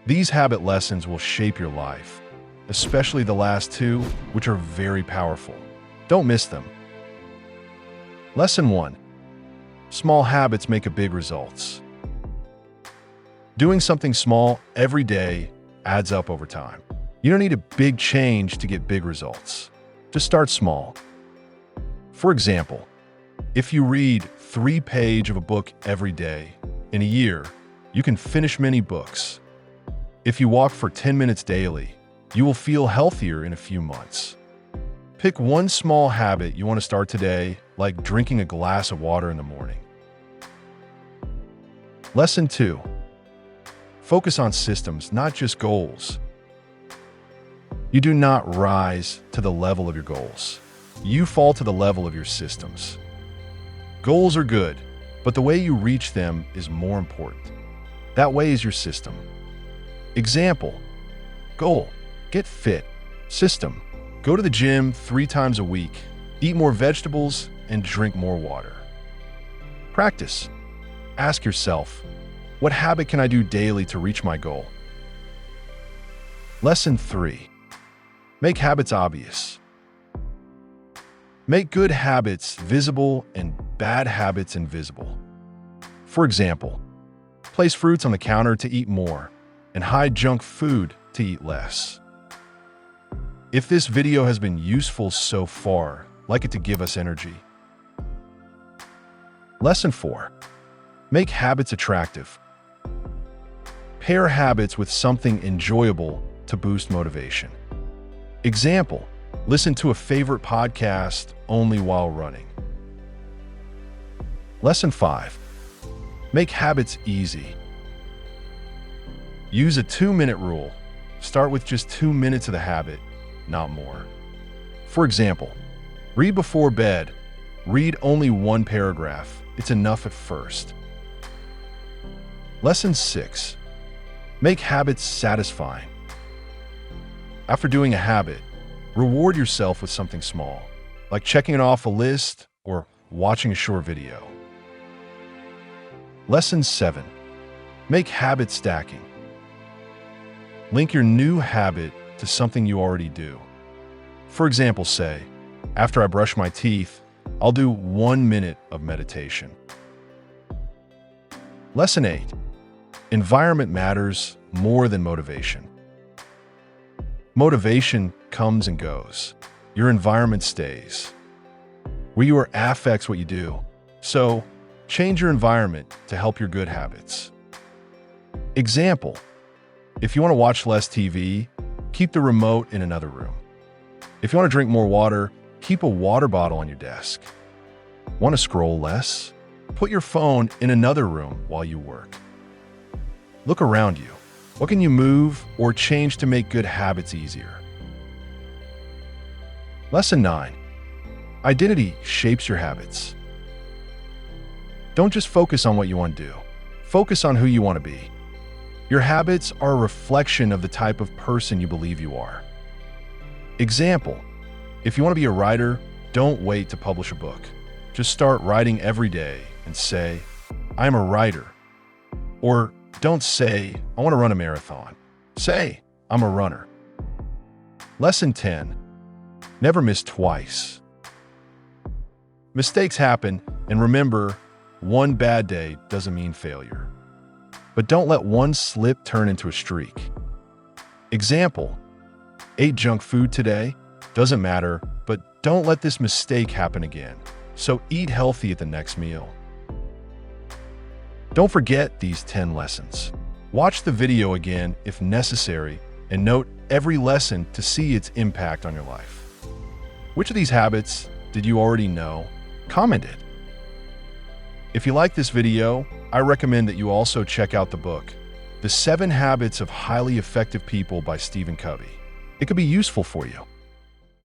These habit lessons will shape your life, especially the last two, which are very powerful. Don't miss them. Lesson 1. Small habits make a big results. Doing something small every day adds up over time. You don't need a big change to get big results. Just start small. For example, if you read 3 pages of a book every day, in a year, you can finish many books. If you walk for 10 minutes daily, you will feel healthier in a few months. Pick one small habit you want to start today, like drinking a glass of water in the morning. Lesson 2. Focus on systems, not just goals. You do not rise to the level of your goals. You fall to the level of your systems. Goals are good, but the way you reach them is more important. That way is your system. Example: goal, get fit. System, go to the gym 3 times a week, eat more vegetables, and drink more water. Practice. Ask yourself, what habit can I do daily to reach my goal? Lesson 3. Make habits obvious. Make good habits visible and bad habits invisible. For example, place fruits on the counter to eat more and hide junk food to eat less. If this video has been useful so far, like it to give us energy. Lesson 4. Make habits attractive. Pair habits with something enjoyable to boost motivation. Example: listen to a favorite podcast only while running. Lesson 5. Make habits easy. Use a 2-minute rule. Start with just 2 minutes of the habit, not more. For example, read before bed. Read only 1 paragraph. It's enough at first. Lesson 6. Make habits satisfying. After doing a habit, reward yourself with something small, like checking it off a list or watching a short video. Lesson 7. Make habit stacking. Link your new habit to something you already do. For example, say, after I brush my teeth, I'll do 1 minute of meditation. Lesson 8. Environment matters more than motivation. Motivation comes and goes. Your environment stays. Where you are affects what you do. So, change your environment to help your good habits. Example: if you want to watch less TV, keep the remote in another room. If you want to drink more water, keep a water bottle on your desk. Want to scroll less? Put your phone in another room while you work. Look around you. What can you move or change to make good habits easier? Lesson 9. Identity shapes your habits. Don't just focus on what you want to do. Focus on who you want to be. Your habits are a reflection of the type of person you believe you are. Example: if you want to be a writer, don't wait to publish a book. Just start writing every day and say, I'm a writer. Or don't say, I want to run a marathon. Say, I'm a runner. Lesson 10. Never miss twice. Mistakes happen, and remember, one bad day doesn't mean failure. But don't let one slip turn into a streak. Example: ate junk food today? Doesn't matter, but don't let this mistake happen again. So eat healthy at the next meal. Don't forget these 10 lessons. Watch the video again if necessary and note every lesson to see its impact on your life. Which of these habits did you already know? Comment it. If you like this video, I recommend that you also check out the book, The 7 Habits of Highly Effective People by Stephen Covey. It could be useful for you.